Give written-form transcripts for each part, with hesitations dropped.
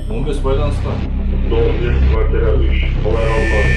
15 байланысқа. 9 квартира 3 олай алынады.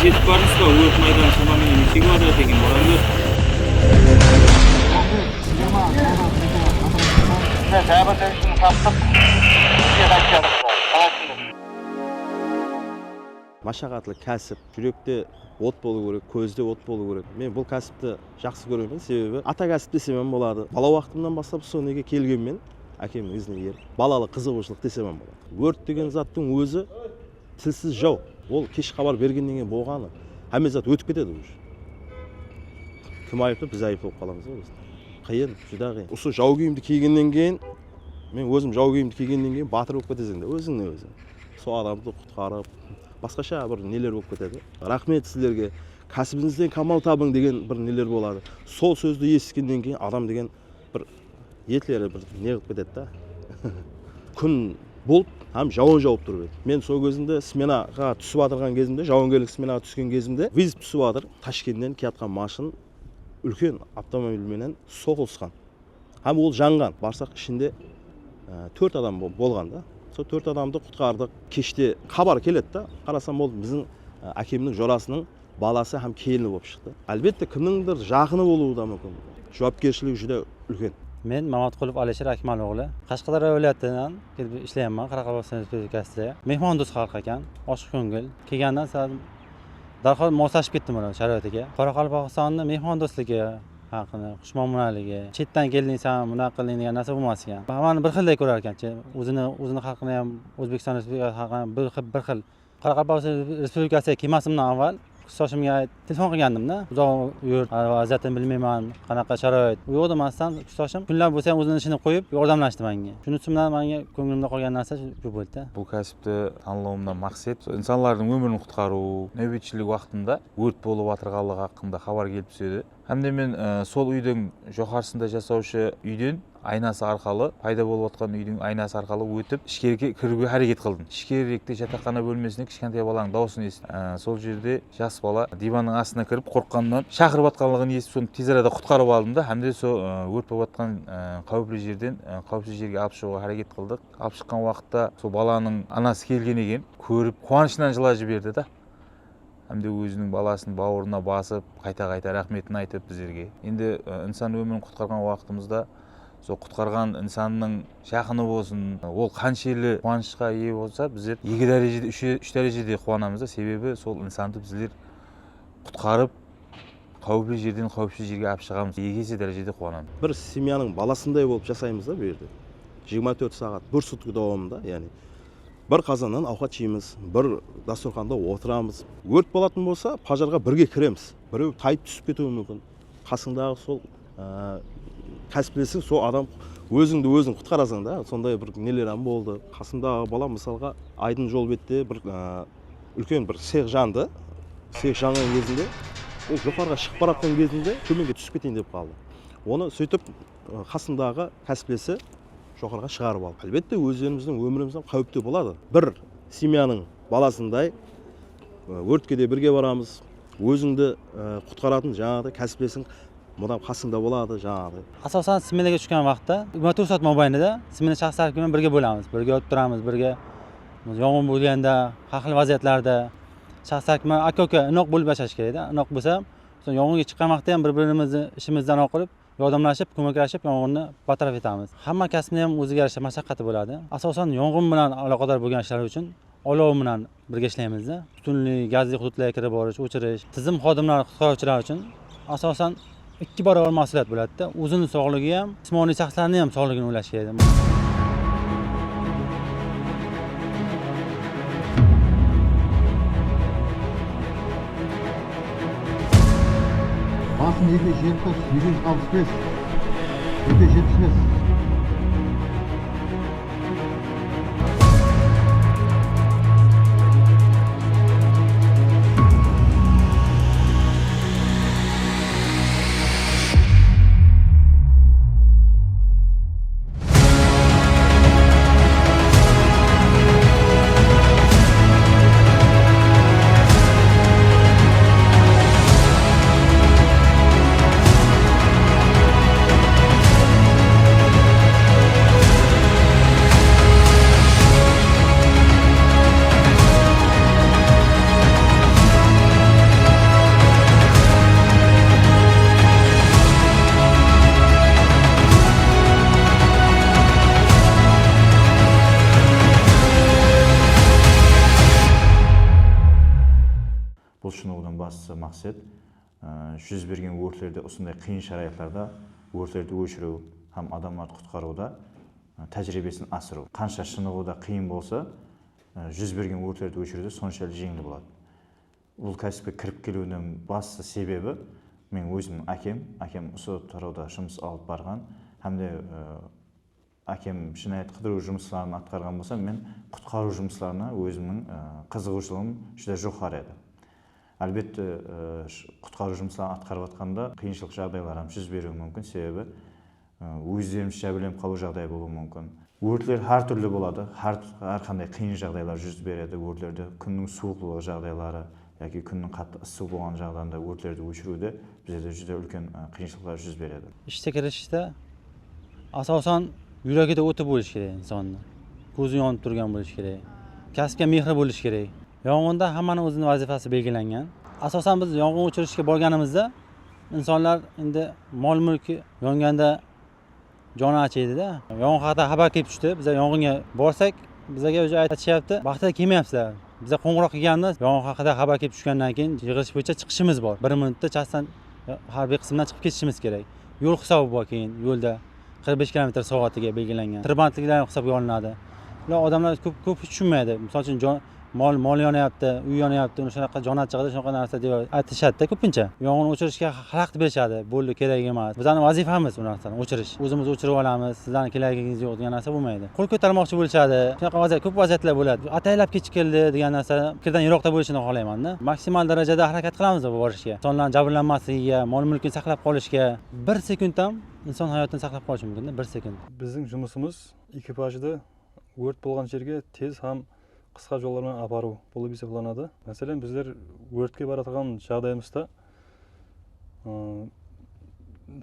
Жетіп бармыз ба? Өрт майданы шамамен неше квадрат екен боранды? Машақатлы кәсіп, жүректе от болу керек, көзде от болу керек. Мен бұл кәсіпті жақсы көремін, себебі ата кәсіп десем болады. Бала уақытымнан бастап сол неге келгенмен, әкемнің ізіне еріп, балалы қызығушылық десем болады. Өрт деген заттың өзі тілсіз жау. Ол кеш хабар бергеннен кейін болғаны, әме зат өтіп кетеді уже. Кім айыпты, біз айыпты болып қаламыз ғой. Қиын, жүдә қиын. Осы жау киімді кигеннен кейін, мен өзім жау киімді кигеннен кейін батыр болып кетесің де, өзіңнен өзің. Сол адамды құтқарып, басқаша бір нелер болып кетеді. Рахмет сіздерге, кәсібіңізден камал табың деген бір нелер болады. Сол сөзді естігеннен кейін адам деген бір етлері бір не қылып кетеді да. Күн болып, һәм жауын жауып тұрып еді. Мен сол кезінде сменаға түсіп жатырған кезімде, жауынгерлік сменаға түскен кезімде, визит түсіп жатыр. Ташкенттен келатқан машин үлкен автомобильменен соғылысқан. Һәм ол жанған. Барсақ ішінде 4 адам болған да. Сол 4 адамды құтқардық. Кеште хабар келеді да. Қарасам ол біздің әкемнің жорасының баласы һәм келіні болып шықты. Әлбетте кімніңдір жақыны болуы да мүмкін. Жауапкершілігі juda үлкен. Men Mamatqulov Alisher Akmal o'g'li. Qashqadaryo viloyatidan kelib ishlayapman, Qoraqalpog'iston Respublikasida. Mehmondo'st xalq ekan, ochiq ko'ngil. Kelgandan so'ng darhol moslashib ketdim ular sharoitiga. Qoraqalpog'istonni mehmondo'stligi haqini, xushmuomalaligi, chetdan kelding san bunaqa qiling degan narsa bo'lmas ekan. Hammani bir xilday ko'rar ekan-chi. O'zini xalqini ham, O'zbekiston Respublikasi xalqini bir xil. Qoraqalpog'iston Respublikasiga kelmasimdan avval kursdoshimga telefon qilgandim-da. Uzoq yurt, vaziyatini bilmayman, qanaqa sharoit. U yo'q demasdan kurstoshim kunlab bo'lsa ham o'zini ishini qo'yib yordamlashdi menga. Shunisi bilan menga ko'nglimda qolgan narsa shu bo'ldi. Bu kasbni tanlovimdan maqsad insonlarning umrini qutqaruv, navbatchilik vaqtida o't bo'lib o'tirganligi haqida xabar kelib tushadi. Hamda men sol uyning jo'xarisida jasovchi uydan aynasi orqali paydo bo'lib o'tgan uyning aynasi orqali o'tib ichkariga kirishga harakat qildim. Ichkarilikda yotoqxona bo'lmasida kichkina bolaning dovusini eshitdim. Sol yerda jas bola divanning ostiga kirib qo'rqqandan chaqirib atganligini eshitib, shuni tez arada qutqarib oldim-da, hamda so o't bo'lib o'tgan xavfli yerdan xavfsiz yerga olib chiqishga harakat qildik. Olib chiqqan vaqtda so bolaning onasi kelgan ekan, ko'rib quvonchdan jilajib berdi-da. Hamda o'zining balasini bavuruna basib, qayta-qayta rahmetini aytib bizlarga. Endi inson o'mrini qutqargan vaqtimizda so qutqargan insonning yaqini bo'lsin, ол qancha yil quvonchga ega bo'lsa, bizlar 2 darajada, 3 darajada quvonamiz. Sebebi sol insonni bizlar qutqarib xavfli yerdan xavfsiz yerga olib chiqamiz. 2 darajada quvonamiz. Bir семьяның баласындай болып жасаймыз да bu yerде. 24 сағат, 1 сутка davomida, ya'ni bir qozondan ovqat yeymiz, bir dasturxonda o'tiramiz. Өрт болатын болса, пожарға бірге кіреміз. Біреу тайып түсіп кетуі мүмкін. Қасыңдағы сол кәсіптесің, сол адам өзіңді өзің құтқарасың да. Сондай бір нелер болды. Қасымдағы бала мысалға айдың жол бетте бір үлкен бір сех жанды. Сех жанған кезінде, ол жоғарыға шығып баратқан кезінде төменге түсіп кетейін деп қалды. Оны сөйтіп қасындағы кәсіптесі жоғарыға шығарып алды. Әлбетте өздеріміздің өміріміздің қауіпті болады. Бір семьяның баласындай өртке де бірге барамыз. Өзіңді құтқаратын жаңағыдай кәсіптесің мұдан қасыңда болады жаңағыдай. Asosan smenaga tushgan vaqtda 24 soat mobaynida smena shaxslari bilan birga bo'lamiz, birga o'tib turamiz, birga yong'in bo'lganda, xavfli vaziyatlarda shaxslar bilan aka-uka inoq bo'lib yashash kerak-da. Inoq bo'lsa, yong'inga chiqqan vaqtda ham bir-birimizni ishimizdan qilib yordamlashib, ko'maklashib yong'inni bartaraf etamiz. Hamma kasbning ham o'ziga yarasha mashaqqati bo'ladi. Asosan yong'in bilan aloqador bo'lgan ishlar uchun olov bilan birga ishlaymiz-da. Butunli gazli hududlarga kirib borish, o'chirish, tizim xodimlari, qutqaruvchilar uchun asosan 2 barobar mas'uliyat bo'ladi-da. O'zining sog'ligi ham, jismoniy shaxslarning ham sog'ligini o'ylash kerak. Basın 770, 765, 775. maqsad yuz bergan өрттерде осындай қиын шарайаттарда өрттерді өшіру һәм адамдарды құтқаруда тәжірибесін асыру. Қанша шынығуда қиын болса, жүз берген өрттерді өшіруде соншалық жеңіл болады. Бұл кәсіпке кіріп келуінің басты себебі мен өзімнің әкем осы тарауда жұмыс алып барған, һәмде әкем жинайт қыдыру жұмыстарын атқарған болса, мен құтқару жұмыстарына өзімнің қызығушылығым жүзде жоғары еді. Әлбетте құтқару жұмыстарын атқарып жатқанда қиыншылық жағдайлар жүз беруі мүмкін, себебі өздеріміз жәбірленіп қалу жағдай болуы мүмкін. Өртлер әр түрлі болады, әрқандай қиын жағдайлар жүз береді. Өртлерде күннің суықтығы жағдайлары яки күннің қатты ыстық болған жағдайында өртлерді өшіруде біздерде жүзде үлкен қиыншылықтар жүз береді. Ishga kirishda asosan yuragida o'ti bo'lishi kerak insonni. Ko'zi yonib turgan bo'lishi kerak. Kasbga mehri bo'lishi kerak. Yong'inda hammaning o'zining vazifasi belgilangan. Asosan biz yong'in o'chirishga borganimizda insonlar endi mol mulki yonganda joni achiydi-da. Yong'in haqida xabar kelib tushdi. Biz yong'inga borsak, bizga o'zi aytishyapti, vaqtida kelmayapsizlar. Biz qo'ng'iroq qilganmiz. Yong'in haqida xabar kelib tushgandan keyin yig'ilish bo'yicha chiqishimiz bor. 1 minutda chastdan harbiy qismdan chiqib ketishimiz kerak. Yo'l hisobi bor, keyin yo'lda 45 km/soatiga belgilangan. Tirbandliklar hisobga olinadi. Ular odamlar ko'p tushunmaydi. Misol uchun mol yonyapti, uy yonyapti, shunaqa jon achchig'ida shunaqa narsa deb aytishadi-da ko'pincha. Yong'in o'chirishga xalaqit berishadi. Bo'ldi, kerak emas. Bizning vazifamiz bu narsani o'chirish. O'zimiz o'chirib olamiz. Sizlarning keragingiz yo'q degan narsa bo'lmaydi. Qo'l ko'tarmoqchi bo'lishadi. Shunaqa ko'p vaziyatlar bo'ladi. Ataylab kechikildi degan narsa fikrdan yiroqda bo'lishini xohlayman-da. Maksimal darajada harakat qilamiz bu borishga. Insonlarning jabrlanmasligiga, mol-mulkini saqlab qolishga 1 sekund ham inson hayotini saqlab qolish mumkin-da, 1 sekund. Bizning жұмысымыз ekipajda өрт болған жерге tez ham qisqa yo'llardan aparu bo'lib hisoblanadi. Masalan, bizlar өртке baratgan жағдайымызда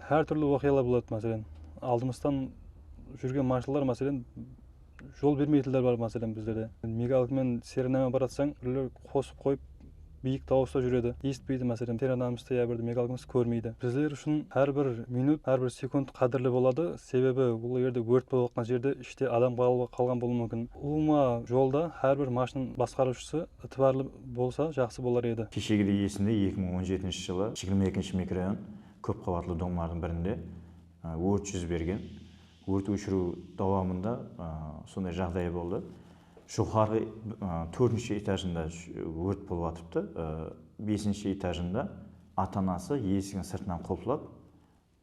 har turli voqealar bo'ladi. Masalan, oldimizdan yurgan mashinalar, masalan, yo'l bermaydilar bor, masalan, bizlarda. Migalkмен sirenama baratsang, ular qo'sib qo'yib biyiq dovusda yuradi. Eshitmaydi, masalan, sirenamizda ya bir migalkimiz ko'rmaydi. Bizlar uchun har bir minut, har bir sekund qadrli bo'ladi. Sebebi bu yerda өрт bo'layotgan yerda ishda odam qolgan bo'lishi mumkin. Umuman yo'lda har bir mashina boshqaruvchisi e'tiborli bo'lsa, yaxshi bo'lar edi. Kechagidek esimde 2017-жылы 22-микрорайон көп қабатлы домлардың бірінде өрт жүз берген. Өрт өшіру davomында сондай жағдай болды. Жоғарғы 4-ші этажында өрт болып жатыпты. 5-ші этажында ата-анасы есігін сыртынан құлыптап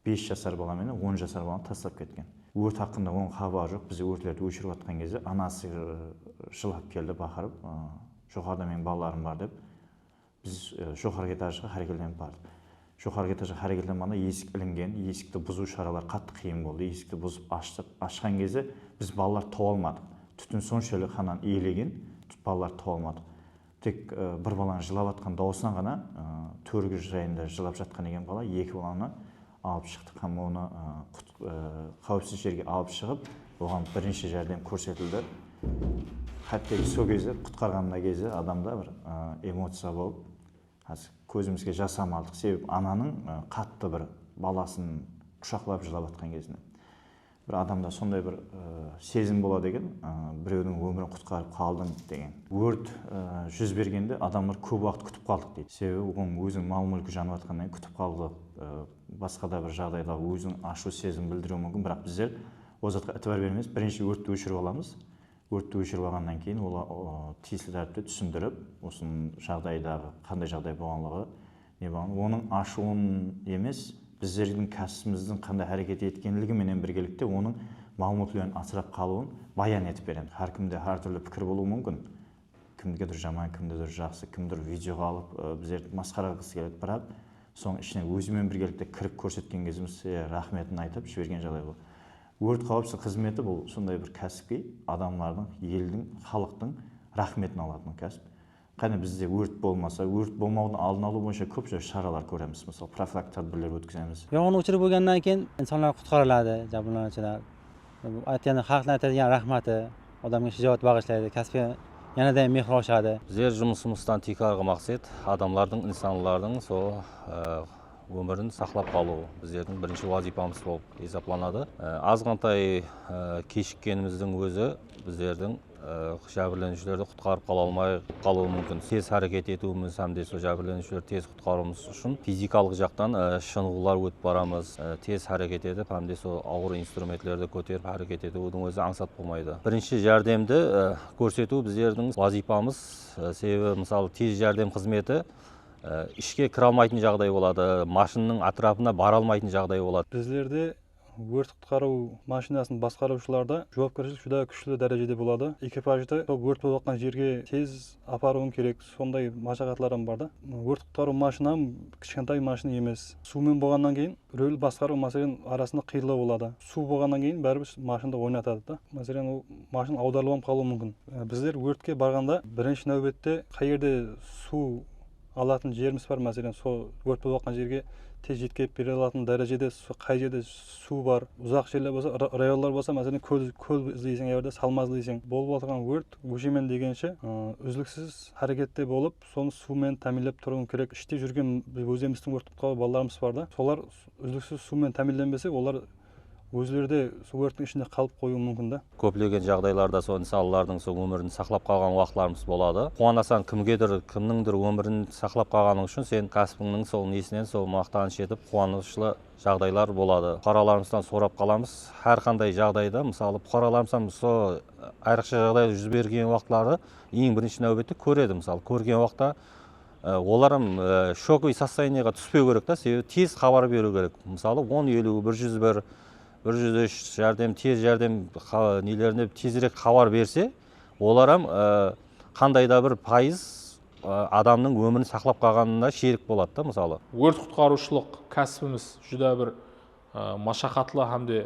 5 жасар бала мен 10 жасар баланы тастап кеткен. Өрт хақында оның хабары жоқ. Біз өртлерді өшіріп жатқан кезде анасы жылап келді, бақырып, жоғарыда менің балаларым бар деп. Біз жоғарғы этажға әрекетленіп бардық. Жоғарғы этажға әрекетленгенде есік ілінген, есікті бұзу шаралар қатты қиын болды. Есікті бұзып ашқан кезде біз балалар тауа алмадық. Түтін соншалық қанан иелеген, балалар тауа алмадық. Тек бір баланың жылап жатқан дауысынан ғана төргі жайында жылап жатқан еген бала 2 баланы алып шықтық. Һәм оны қауіпсіз жерге алып шығып, оған бірінші жәрдем көрсетілді. Хәтта сол кезде құтқарғанда кезде адамда бір эмоция болып, көзімізге жас алмадық. Себебі ананың қатты бір баласын құшақлап жылап жатқан кезінде. Bir адамда сондай бір сезім болады екен, біреудің өмірін құтқарып қалдым деген. Өрт жүз бергенде адамдар көп уақыт күтіп қалдық дейді. Себебі оның өзінің мал-мүлкі жанып жатқаннан кейін күтіп қалды. Басқа да бір жағдайда өзінің ашу сезім білдіруі мүмкін, бірақ біздер ол затқа e'tibor бермейміз. Бірінші өртті өшіріп аламыз. Өртті өшіріп алғаннан кейін ол тиісті тәртіпте түсіндіріп, осының жағдайдағы қандай жағдай болғанлығы, не болғанын, оның ашуын емес, біздердің кәсібіміздің қандай әрекет еткенлігіменен біргелікте оның мал-мүлкілерін асырап қалуын баян етіп беремін. Әркімде әртүрлі пікір болуы мүмкін. Кімдегедір жаман, кімдегедір жақсы, кімдір видеоға алып біздерді масқара қылғысы келеді, бірақ соның ішіне өзімен біргелікте кіріп көрсеткен кезімізде рахметін айтып жіберген жағдай болды. Өрт қауіпсіздік қызметі бұл сондай бір кәсіпке адамдардың, елдің, халықтың рахметін алатын кәсіп. Қане бізде өрт болмаса, өрт болмаудың алдын алу бойынша көп шаралар көреміз. Мысалы, профилактика тадбирлер өткіземіз. Yong'in o'chirib bo'lgandan keyin insonlar qutqariladi, jabrlanuvchilar. Aytganda xalqning aytadigan rahmati odamga shijoat bag'ishlaydi, kasbga yanada mehr oshadi. Bizler жұмысымыздан тикарғы мақсат адамлардың, инсанлардың сол өмірін сақлап қалу біздердің бірінші вазипамыз болып есептелінеді. Азғантай кешіккеніміздің өзі біздердің жәбірленушілерді құтқарып қала алмай қалуы мүмкін. Тез әрекет етуіміз һәмде сол жәбірленушілерді тез құтқаруымыз үшін физикалық жақтан шынығулар өтіп барамыз. Тез әрекет етіп һәмде сол ауыр инструментлерді көтеріп әрекет етудің өзі аңсат болмайды. Бірінші жәрдемді көрсету біздердің вазипамыз. Себебі мысалы тез жәрдем қызметі ішке кіре алмайтын жағдай болады, машинаның атырапына бара алмайтын жағдай болады. Біздерде өрт құтқару машинасын басқарушыларда жауапкершілік жүдә күшлі дәрежеде болады. Экипажды өрт болып жатқан жерге тез апаруын керек, сондай машақатларым бар да. Өрт құтқару машинам кішкентай машина емес. Сумен болғаннан кейін рөл басқару мәселен арасында қиындау болады. Су болғаннан кейін бәрібір машинада ойнатады да. Мәселен ол машина аударылып қалуы мүмкін. Біздер өртке барғанда бірінші нәубетте қай жерде су алатын жеріміз бар, мәселен сол өрт болып жатқан жерге тез жеткізіп бере алатын дәрежеде қай жерде су бар, ұзақ жерлер болса, районлар болса, мәселен көл іздейсің, жерде салма іздейсің. Болып отырған өрт өшемен дегенше үзіліссіз әрекетте болып, соны сумен тәмінлеп тұруың керек. Іште жүрген өзіміздің өрт құтқару балаларымыз бар да, солар үзіліссіз сумен тәмінленбесе, олар өзлерде су өрттің ішінде қалып қоюы мүмкін да. Көптеген жағдайларда сол инсанлардың сол өмірін сақлап қалған уақытларымыз болады. Қуанасаң кімніңдір өмірін сақлап қалғаның үшін сен кәсібіңнің сол несінен сол мақтаныш етіп қуанышлы жағдайлар болады. Бұқараларымыздан сорап қаламыз. Әрқандай жағдайда, мысалы бұқараларымыздан сол айрықша жағдай жүз берген уақытлары ең бірінші нәубетте көреді. Мысалы көрген уақытта оларым шоковый состояниеға түспеу керек та, себебі тез хабар беру керек. Мысалы 10-50, 103 жәрдем, тез жәрдем нелеріне тезірек хабар берсе, оларам қандай да бір пайыз адамның өмірін сақлап қалғанына шерік болады да, мысалы. Өрт құтқарушылық кәсібіміз жүдә бір машақатлы һәмде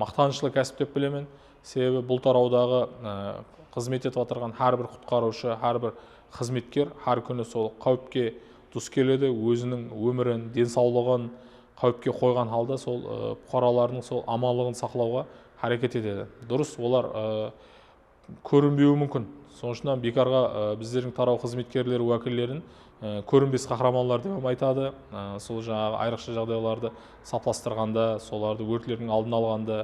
мақтанышлы кәсіп деп білемін. Себебі бұл тараудағы қызмет етіп отырған әрбір құтқарушы, әрбір қызметкер әр күні сол қауіпке тұс келеді, өзінің өмірін, денсаулығын қауіпке қойған халда сол бұқараларының сол аманлығын сақлауға әрекет етеді. Дұрыс, олар көрінбеуі мүмкін. Сондықтан бекарға біздердің тарау қызметкерлері уәкілдерін көрінбес қахраманлар деп айтады. Сол жаңағы айрықша жағдайларды сапластырғанда, соларды өртлердің алдын алғанда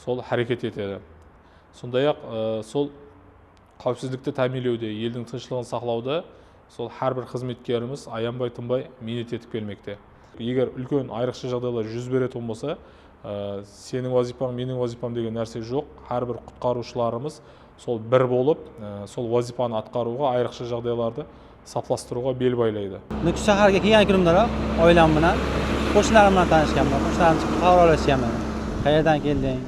сол әрекет етеді. Сондай-ақ сол қауіпсіздікті тәминлеуде, елдің тыныштығын сақлауда сол әрбір қызметкеріміз аянбай тынбай минет етіп келмекте. Егер үлкен айрықша жағдайлар жүз беретін болса, сенің вазипаң, менің вазипам деген нәрсе жоқ. Әрбір құтқарушыларымыз сол бір болып, сол вазипаны атқаруға, айрықша жағдайларды сапластыруға бел байлайды. Nukus shaharga kelgan kunimdaroq oilam bilan, qo'shnilarim bilan tanishganman. Qo'shnilarim chiqib xabar olishganman. Qayerdan kelding?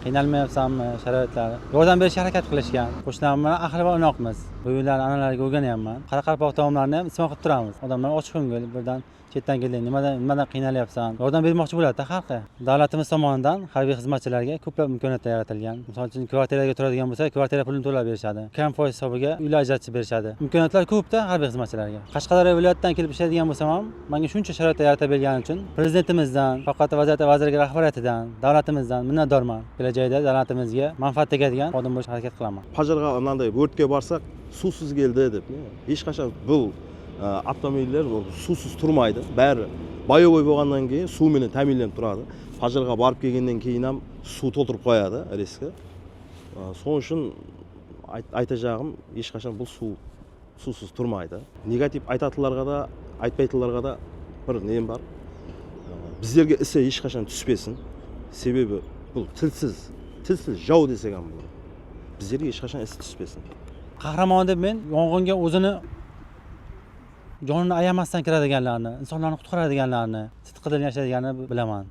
Qiynalmayapsanmi? Sharoitlar. Yordam berishga harakat qilishgan. Qo'shnilarim bilan ahli-ahvol unoqmiz. Buylar, analarga o'rganyapman. Qoraqalpoq taomlarni ham ismoq qilib turamiz. Odamlar ochiq ko'ngil, birdan chetdan kelding, nimadan qiynalyapsan? Yordam bermoqchi bo'ladi-da xalqqa. Davlatimiz tomonidan harbiy xizmatchilarga ko'plab imkoniyatlar yaratilgan. Misol uchun, kvartiraga turadigan bo'lsa, kvartira pulini to'lab berishadi. Konfoy hisobiga uylar ajratib berishadi. Imkoniyatlar ko'p-da harbiy xizmatchilarga. Qashqadaryo viloyatidan kelib ishlaydigan bo'lsam ham, menga shuncha sharoitlar yaratib bergani uchun prezidentimizdan, favqulodda vaziyatlar vazirligi rahbariyatidan, davlatimizdan minnatdorman. Kelajakda davlatimizga manfaat tegadigan xodim bo'lishga harakat qilaman. Pajarga mынандай өртке барсақ, сусыз келді деп, ешқашан бұл автомобильдер сусыз тұрмайды. Бәрі боевой болғаннан кейін сумен тәминленіп тұрады. Пажарға барып келгеннен кейін су толтырып қояды резко. Соның үшін айта жағым, ешқашан бұл сусыз тұрмайды. Негатив айтатыларға да, айтпайтыларға да бір нем бар. Біздерге ісі ешқашан түспесін. Себебі бұл тілсіз жау десек бұл. Біздерге ешқашан ісі түспесін. Qahramon deb men yong'inga o'zini jonini ayamasdan kiradiganlarni, insonlarni qutqaradiganlarni, sidqidil yashaydiganini bilaman.